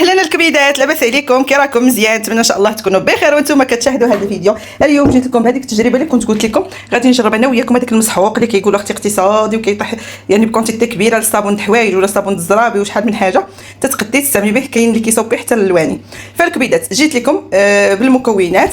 اهلا الكبيدات، لاباس عليكم؟ كي راكم؟ مزيان؟ نتمنى ان شاء الله تكونوا بخير وانتم كتشاهدوا هذا الفيديو. اليوم جيت لكم بهذيك التجربه اللي كنت قلت لكم غادي نجرب انا وياكم هذاك المسحوق اللي كيقولوا اختي اقتصادي وكيطيح يعني بكونتيتي كبيره للصابون الحوايج ولا صابون الزرابي وشحال من حاجه تتقدي تستعملي به. كاين اللي كيصوب به حتى الالواني. فالكبيدات جيت لكم بالمكونات.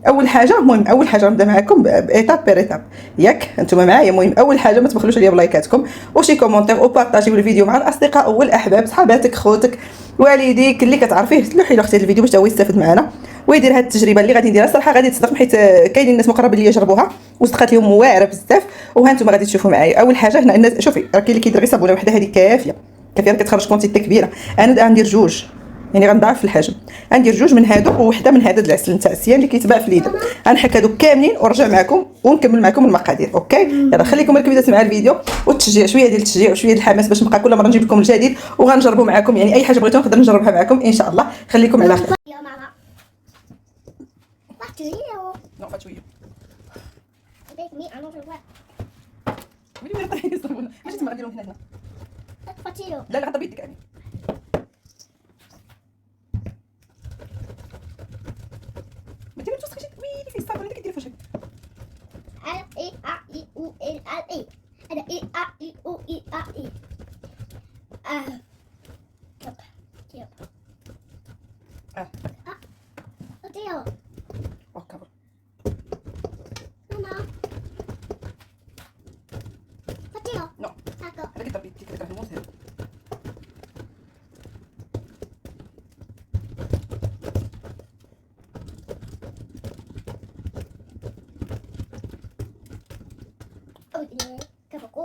اول حاجه اول حاجه نبدا معكم بايتاب بير ايتاب، ياك انتم معايا؟ المهم اول حاجه ما تبخلوش عليا بلايكاتكم وشي كومونتير وبارطاجيو الفيديو مع الاصدقاء والاحباب، صحاباتك، خوتك، والديك اللي كتعرفيه، تلوحي له اختي الفيديو باش هو يستافد معنا ويدير هذه التجربه اللي غادي نديرها. صراحه غادي تصدق حيت كاينين الناس مقربين ليا جربوها وصدقات لهم واعره بزاف، وها انتم غادي تشوفوا معايا. اول حاجه هنا الناس شوفي راه كاين اللي كيدير غير صابونه وحده، هذه كافيه راه كتخرج كونتيتي كبيره. انا غندير جوج، يعني غنضاعف في الحجم، غندير جوج من هادو ووحده من هذا العسل نتاع السيان اللي كيتباع في ليدر. غنحك هادو كاملين ونرجع معكم ونكمل معكم المقادير. اوكي يلا خليكم الكبيدات مع الفيديو والتشجيع، شويه ديال التشجيع وشويه ديال الحماس باش نبقى كل مره نجيب لكم الجديد وغنجربوا معكم. يعني اي حاجه بغيتو نقدر نجربها معكم ان شاء الله. خليكم على خير. Non, pas tuyo. لا لا غطى بيدك يعني. ما ديري توسخي ويلي في الصابون اللي كديري فوق اي ا اي او ال اي هذا اي ا اي او اي ا اي يب اوتيو اوكي ماما اوتيو نو تاكو هذا كيطبي كيدير الموس هذا.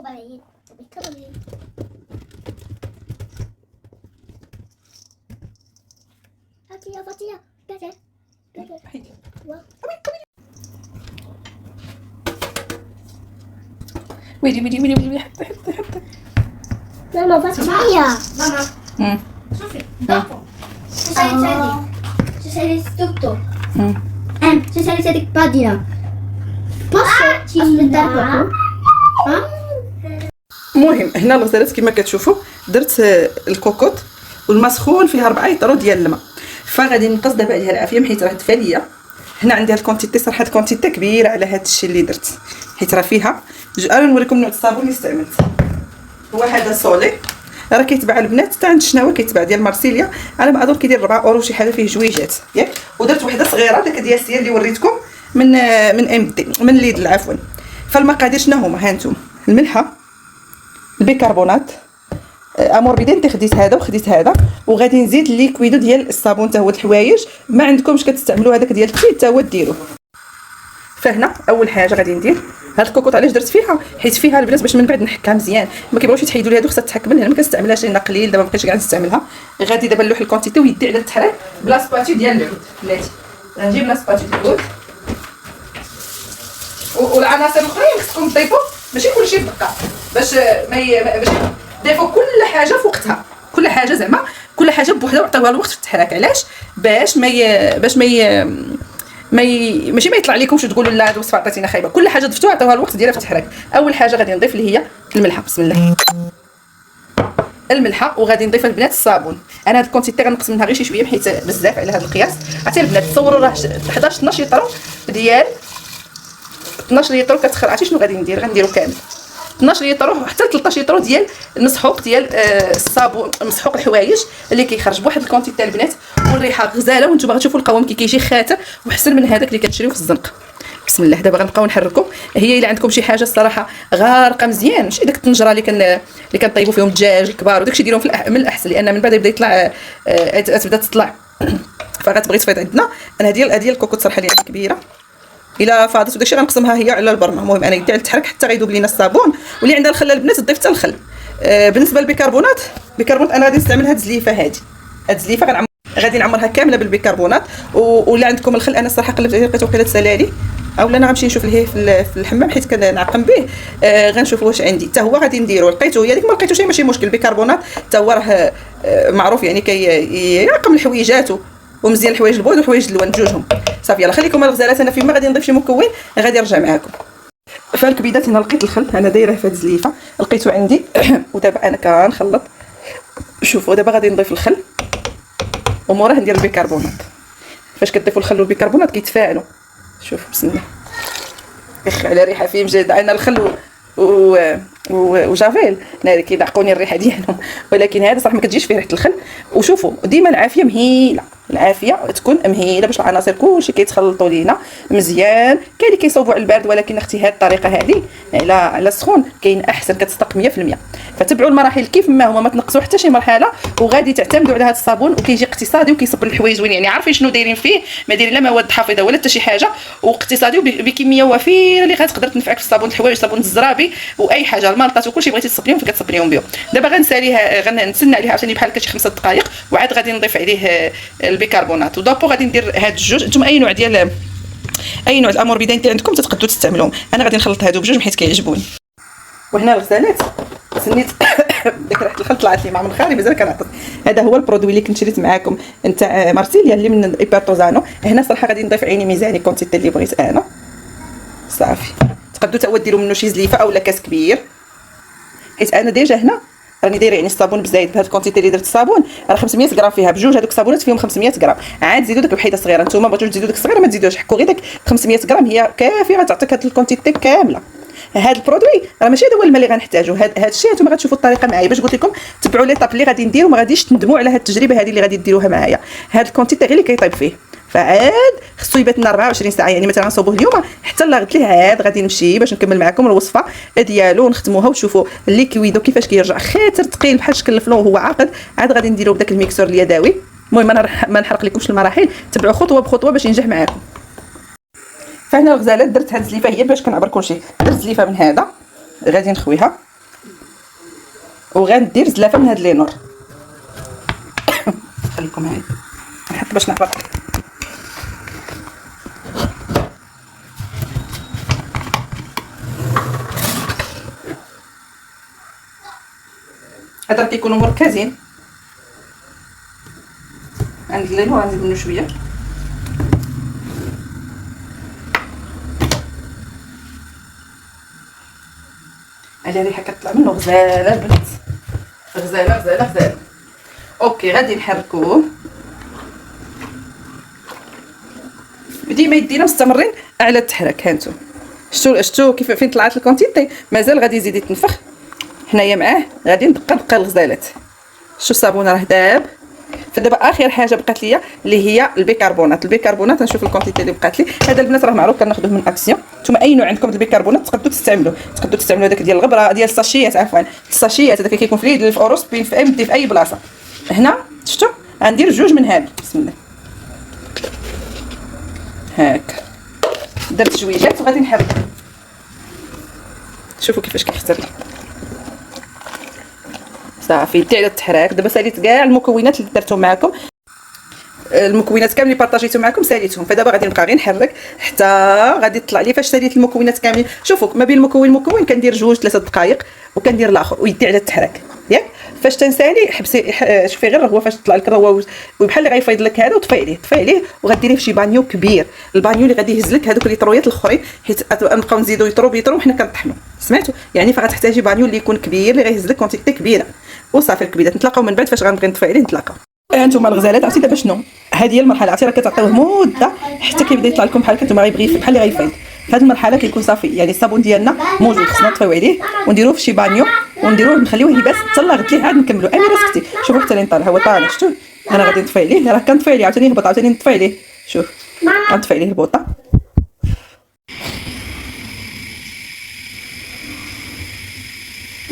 باين وبيكمل فاتيا كذا حيدي ويلي حتى ماما فاتيا ماما شوفي دقوا سالي tutto se di pagina posso ci andare. المهم هنا الغزالات كما كتشوفوا درت الكوكوط والمسخون فيها 4 يطرو ديال الماء، فغادي نقص دابا عليها العافيه حيت راه دفا ليا. هنا عندي هاد الكونتيتي صراحه كونتيتي كبيره على هاد الشيء اللي درت حيت راه فيها انا نوريكم نوع الصابون اللي استعملت. هو هذا سولي راه كيتباع البنات حتى عند شناوه كيتباع ديال مارسيليا، على ما اظن كيدير 4 اورو شي حاجه، فيه جويجات ياك. ودرت وحده صغيره داك ديال السيان اللي وريتكم من ام دي من ليدل عفوا. فالمقادير شنو هما؟ ها انتم الملحه، البيكربونات، اموربيدين خديت هذا وخديت هذا، وغادي نزيد ليكويدو ديال الصابون حتى هو الحوايج. ما عندكمش كتستعملوا هذاك ديال التي حتى هو ديروه. فهنا اول حاجه غادي ندير هاد الكوكوط. علاش درت فيها؟ حيت فيها البنات باش من بعد نحكها مزيان، ما كيبغيوش يتحيدوا لي هادو خصها تحك من هنا. ما كنستعملهاش لان قليل دابا، مابقيتش كاع نستعملها. غادي دابا نلوح الكونتيتي ويدي على التحريك بلا سباتي ديال العود بلاتي. غنجيب لا سباتي ديال العود والعناصر الاخرين خصكم تضيفوا ماشي كلشي بدقه باش باش ضيفوا كل حاجه في وقتها، كل حاجه زعما كل حاجه بوحدها وعطيوها الوقت في التحريك. علاش؟ باش ماشي ما يطلع لكمش تقولوا لا هاد الوصفه عطيتينا خايبه. كل حاجه ضفتوها عطيوها الوقت ديالها في التحريك. اول حاجه غادي نضيف اللي هي الملحه، بسم الله الملحه، وغادي نضيف البنات الصابون. انا هاد الكونتيتي غنقص منها غير شي شويه حيت بزاف على هاد القياس. عرفتي البنات تصوروا راه 11 12 لتر ديال 12 لتر كتخرج. عرفتي شنو غادي ندير؟ غنديرو كامل 12 لتر حتى 13 لتر ديال المسحوق ديال الصابون، مسحوق الحوايج اللي كيخرج بواحد الكونتيتي تاع البنات والريحه غزاله. وانتم غتشوفوا القوام كيجي خاتر وحسن من هذاك اللي كتشريو في الزنقه. بسم الله دابا غنبقاو نحركوا. هي الا عندكم شي حاجه الصراحه غارقه مزيان، ماشي داك الطنجره اللي كنطيبوا فيهم الدجاج الكبار وداكشي ديرهم من الاحسن، لان من بعد يبدا يطلع تبدا تطلع فغتبغي تفيض عندنا. انا هذه الكوكوط صراحه اللي عندي كبيره، الا فاضت وداكشي غنقسمها هي على البرمه. المهم انا يدي على التحرك حتى غيذوب لينا الصابون. واللي عندها الخل البنات تضيف حتى الخل. بالنسبه للبيكربونات، انا غادي نستعمل هاد الزليفه هاد الزليفه غادي نعمرها كامله بالبيكربونات. ولا عندكم الخل، انا الصراحه قلبت عليه لقيت وقيله سلالي، اولا انا غنمشي نشوف ليه في الحمام حيت كنعقم به. غنشوف واش عندي حتى هو غادي نديرو. لقيتو هي ديك ما لقيتوش ماشي مشكل. البيكربونات حتى هو راه معروف يعني كيعقم الحويجات ومزيان الحوايج البيض وحوايج اللون بجوجهم. صافي يلا خليكم الغزالات. انا فيما غادي نضيف شي مكون غادي نرجع معاكم. فالكبيدات هنا لقيت الخل، انا دايره في هاد الزليفه لقيتو عندي ودابا انا كنخلط. شوفوا دابا غادي نضيف الخل وموراه ندير البيكربونات. فاش كتضيفوا الخل والبيكربونات كيتفاعلوا. شوف بسم الله، اخ على ريحه فيهم جد. انا الخل وجافيل ناري كيضحكوني الريحه ديالهم، ولكن هذا صراحه ما كتجيش فيه ريحه الخل. وشوفوا ديما العافيه مهيله، العافيه تكون مهيله باش العناصر كلشي كيتخلطوا لينا مزيان. كاين اللي كيصوبوا على البارد، ولكن اختي هذه الطريقه هذه على السخون كاين احسن، كتصدق 100%. فتبعوا المراحل كيف ما هما، ما تنقصوا حتى شي مرحله، وغادي تعتمدوا على هذا الصابون. وكيجي اقتصادي وكيصب الحوايج زوين، يعني عارفين شنو دايرين فيه، ما دايرين لا مواد حافظه ولا حتى شي حاجه، واقتصادي وبكميه وفيره اللي غتقدر تنفعك في الصابون الحوايج، صابون الزرابي واي حاجه، المالطات وكلشي بغيتي تصبريهم فكتصبريهم بهم. دابا غنساليها، غنتسنى عليها عاوتاني بحال شي 5 دقائق، وعاد غادي نضيف عليه البيكربونات. ودابو غادي ندير هاد الجوج. نتوما اي نوع ديال الامور بدايه اللي عندكم تقدروا تستعملوهم. انا غادي نخلط هادو بجوج حيت كيعجبوني. وهنا الغسالات سنيت ديك ريحه الخل طلعت لي مع من خاري مازال كنعطس. هذا هو البرودوي اللي كنت شريت معاكم نتاع مارسيليا اللي من ايبرتوزانو. هنا صراحه غادي نضيف عيني ميزاني كونتيتي اللي بغيت انا صافي. تقدروا تا ديروا منه شي زليفه اولا كاس كبير، حيت انا ديجا هنا راني دايره يعني الصابون بزايد. بهذا الكونتيتي اللي درت الصابون راه 500 غرام فيها، بجوج هذوك الصابونات فيهم 500 غرام. عاد زيدوا ديك الوحيده صغيره، نتوما بغيتو تزيدوا ديك الصغيره ما تزيدوش، حكوا غير ديك 500 غرام هي كافيه غتعطيك هاد الكونتيتي كامله. هاد البرودوي راه ماشي هذا هو الماء اللي غنحتاجو. هاد الشيء نتوما غتشوفوا الطريقه معايا باش قلت لكم تبعوا لي طاب اللي غادي ندير، وما غاديش تندموا على هاد التجربه هذه اللي غادي ديروها معايا. هاد الكونتيتي غير اللي كيطيب فيه، فعاد خصو يبات لنا 24 ساعه. يعني مثلا نصوبوه اليوم حتى لا غد ليه عاد غادي نمشي باش نكمل معكم الوصفه ديالو ونختموها وتشوفوا الليكويدو كيفاش كيرجع خاطر ثقيل بحال شكل الفلون وهو عاقد. عاد غادي نديرو بداك الميكسور اليدوي. المهم انا ما نحرق لكمش المراحل، تبعوا خطوه بخطوه باش ينجح معاكم. فهنا الغزالات درت هاد الزليفه هي باش كنعبر كلشي. درت زليفه من هذا غادي نخويها، وغندير زلافه من هاد لينور. خليكم معايا نحط باش نعبر. هذا كيكونوا مركزين. عند اللينور غنزيد منه شويه. على ريحه كتطلع منه غزاله البنات، غزاله غزاله غزاله. اوكي غادي نحركوه ديما يدينا مستمرين على التحرك. هانتو شتو كيف فين طلعت الكونتيتي، مازال غادي يزيد يتنفخ. حنايا معاه غادي ندقق الغزالات. شتو الصابون راه داب. فدابا اخر حاجه بقات ليا اللي هي البيكربونات. البيكربونات نشوف الكونتيتي اللي بقات لي. هذا البنات راه معروف كناخذوه من اكسيون. نتوما اي نوع عندكم البيكربونات تقدروا تستعملوا هذاك ديال الغبره ديال الساشيات، عفوا الساشيات هذاك كيكون في اليد في اوروس بين في اي في اي بلاصه. هنا شفتوا غندير جوج من هاد. بسم الله هاك درت جويجات وغادي نحرك. شوفوا كيفاش كيختار لي صافي. دي على التحراك. دابا ساليت كاع المكونات اللي درتهم معكم، المكونات كاملين بارطاجيتهم معكم ساليتهم. فدابا غادي نبقى غير نحرك حتى غادي تطلع لي فاش ساليت المكونات كاملين. شوفوا ما بين المكون كندير 2-3 دقائق وكندير الاخر ويدي على التحراك ياك. فاش تنسالي حبسي شوفي غير هو فاش تطلع لك هو وبحال اللي غيفيض لك هذا وطفي عليه وغديريه في شي بانيو كبير. البانيو اللي غادي يهز لك هذوك الليطرويات الاخرين، حيت نبقاو نزيدو يطرو وحنا كنطحنوا سمعتوا يعني. فغتحتاجي بانيو اللي يكون كبير اللي غيهز لك كونتيتي كبيره. وصافي الكبيدات نتلاقاو من بعد فاش غنبغي نطفي عليه نتلاقاو. انتم الغزالات عرفتي دابا شنو هذه هي المرحله. عرفتي راه كتعطيوه مده حتى كيبدا يطلع لكم بحال هكا. نتوما غيبغي بحال اللي غيفيض. في هذه المرحله كيكون صافي يعني الصابون ديالنا موجود. خصنا نطفيو عليه ونديروه في شي بانيو ونديروه نخليوه يباس حتى الله غد ليه عاد نكملوا. اميره سكتي شوفوا حتى لين طالع هو طالع. شفتوا انا غادي نطفي عليه. راه كنطفي عليه عاوتاني يهبط عاوتاني نطفي عليه. شوف غنطفي عليه البوطه.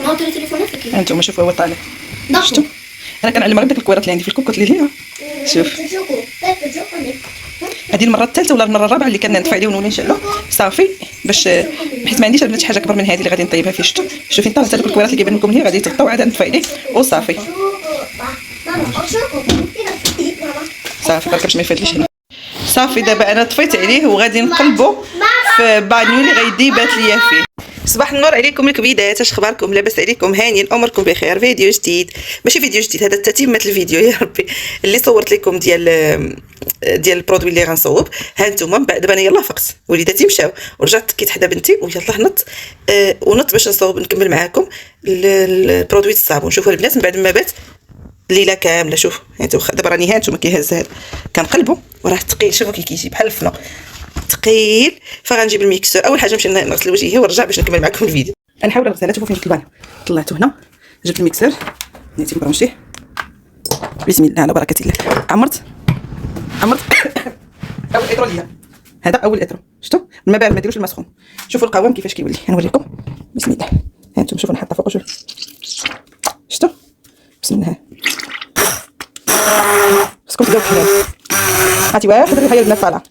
نعطي التليفونات لك انتم شوفوا هو طالع. شفتوا انا كنعلم غير ديك الكويرات اللي عندي في الكوكوت اللي ليها. شوف هذه المره الثالثه ولا المره الرابعه اللي كنطفي عليه ونولي نشعلو صافي باش حيت ما عنديش البنات شي حاجه اكبر من هذه اللي غادي نطيبها فيه. شفتوا شوفي طلعت هذوك الكويرات اللي كيبان لكم هنا غادي يتغطاو عاد نطفي عليه وصافي. صافي برك باش ما يفيدليش هنا. صافي دابا انا طفيت عليه وغادي نقلبو في بانيو اللي غيدي يبات ليا فيه. صباح النور عليكم الكبيدات، اش اخباركم؟ لاباس عليكم؟ هانيين اموركم بخير. فيديو جديد ماشي فيديو جديد، هذا تتمه الفيديو يا ربي اللي صورت لكم ديال البرودوي اللي غنصوب. ها انتم دابا انا يلاه فقت وليداتي مشاو ورجعت كيت حدا بنتي ويلاه نط ونط باش نصوب نكمل معاكم البرودوي الصابون. شوفوا البنات من بعد ما بات الليله كامله. شوف انت دابا راني هانتوما كيهز هذا كنقلبو وراه ثقيل. شوفوا كي كيجي بحال الفنو ثقيل. فغنجيب الميكسور. اول حاجه نمشي نغسل وجهي ونرجع باش نكمل معكم الفيديو. غنحاول نغسلها. شوفوا فين البانيو طلعته هنا. جبت الميكسور نيتي نبرونشيه. بسم الله على بركه الله. عمرت اول اترو ليا. هذا اول اترو. شفتوا الماء بارد ما ديروش الماء سخون. شوفوا القوام كيفاش كيولي. غنوريكم. بسم الله. ها انتم شوفوا نحطها فوق. شفتوا بسم الله. خصكم تبداو بحال هكا. هاتي واحد الريحه ديال البنات طالعه.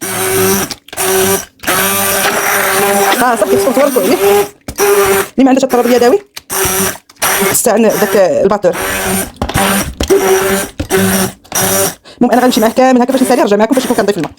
صافي خصكم توركوا عليه. اللي ما عندهاش الطراب اليدوي استعن داك الباطور. المهم انا غنمشي معاه كامل هكا باش نسالي نرجع معكم باش نكون كنضيف الماء.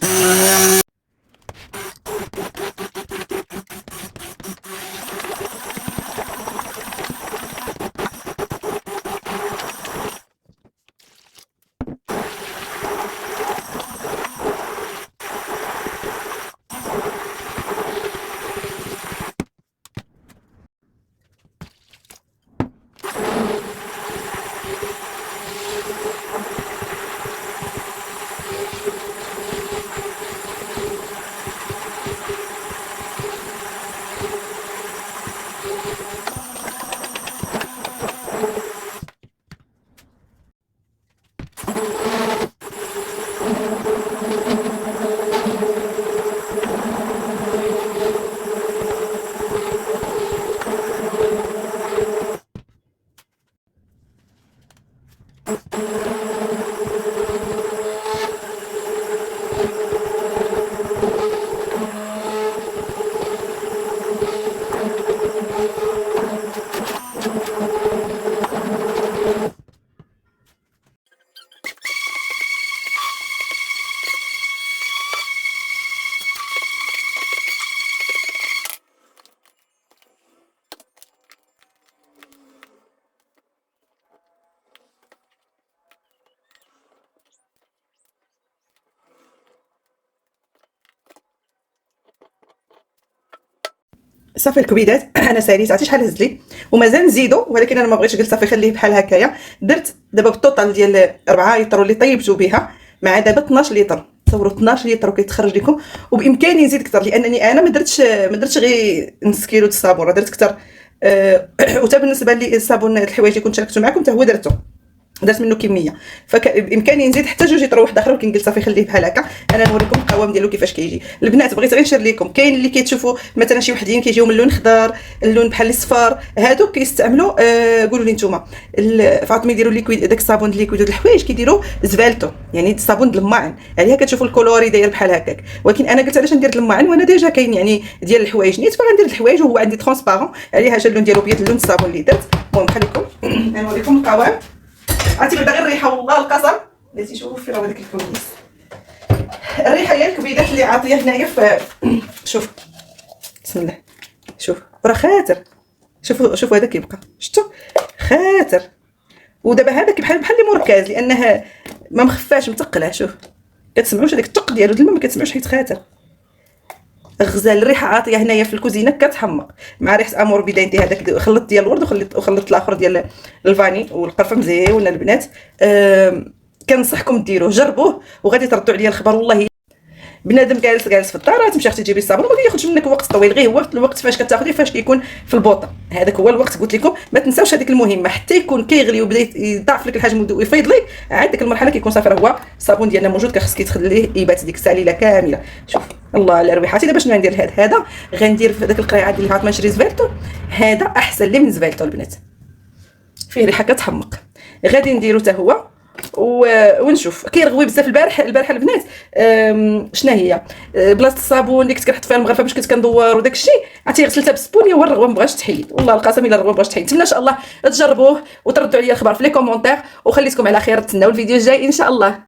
صافي الكبيدات انا ساليت. عرفتي شحال هز لي ومازال نزيدو ولكن انا ما بغيتش. قلت صافي خليه بحال هكايا. درت دابا بالطوطال ديال 4 لتر اللي طيبتو بها مع دابا 12 لتر. تصوروا 12 لتر وكيتخرج لكم. وبامكاني نزيد اكثر لانني انا ما درتش غير نص كيلو د الصابون راه درت اكثر. وتا بالنسبه لي الصابون الحوايج اللي كنت شاركته معكم حتى هو درت منه كميه. فبامكاني نزيد حتى 2 لتر واحد اخر ولكن قلت صافي خليه بحال هكا. انا نوريكم القوام ديالو كيفاش كيجي. البنات بغيت غير نشير لكم كاين اللي كيتشوفوا مثلا شي وحدين كيجيو من اللون خضر اللون بحال الصفار هادوك كيستعملوا قولوا لي نتوما فاطمه يديروا ليكويد داك الصابون الليكويد د الحوايج كيديروا زفالتو يعني الصابون د الماعن عليها كتشوفوا الكولوري داير بحال هكاك. ولكن انا قلت علاش ندير د الماعن وانا ديجا كاين يعني ديال الحوايج نيت فغندير الحوايج وهو عندي ترونسبارون عليها جا اللون ديالو بيض اللون الصابون اللي درت. المهم خليكم نوريكم القوام. عرفتي بدا غير الريحه والله القسم بلاتي. شوفوا في راه داك الكويس الريحه ديال الكبيدات اللي عاطيه هنايا في شوف بسم الله. شوف راه خاتر. شوفوا هذا كيبقى شفتوا خاتر. ودابا هذا بحال اللي مركز لانه ما مخفاش متقله. شوف كتسمعوش هذاك الطق ديالو الماء ما كتسمعوش حيت خاتر. غزال الريحه عاطيه هنايا في الكوزينه كتحمق مع ريحه امور بيداينتي. هذاك خلطت ديال الورد وخلطت الاخر ديال الفاني والقرفه مزيونه. البنات كنصحكم ديروه جربوه وغادي تردوا عليا الخبر. والله بنادم جالس في الدار تمشي اختي تجيبي الصابون وما كياخذش منك وقت طويل غير هو الوقت فاش كتاخذيه فاش كيكون في البوطه. هذاك هو الوقت. قلت لكم ما تنساوش هذيك المهمه حتى يكون كيغلي وبدا يضاعف لك الحجم ويفيض لك عاد ديك المرحله كيكون صافي راه هو الصابون ديالنا موجود. كخص كيتخليه يبات ديك الساعه ليله كامله. شوف الله على رويحاتي. دابا شنو غندير هذا غندير في داك القريعه ديال فاطمه نشري زفالتو. هذا احسن لي من زفالتو البنات فيه ريحه كتحمق. غادي نديرو حتى هو ونشوف. كيرغوي بزاف البارح البنات شنو هي بلاصه الصابون اللي كنت كنحط فيها المغرفه باش كنت كندور وداك الشيء عرفتي غسلتها بالسبونيه والرغوه ما بغاش تحيد. والله القسم الا الرغوه ما بغاش تحيد. نتمنى ان شاء الله تجربوه وتردوا عليا الخبر في لي كومونتير وخليتكم على خير. تسناو الفيديو الجاي ان شاء الله.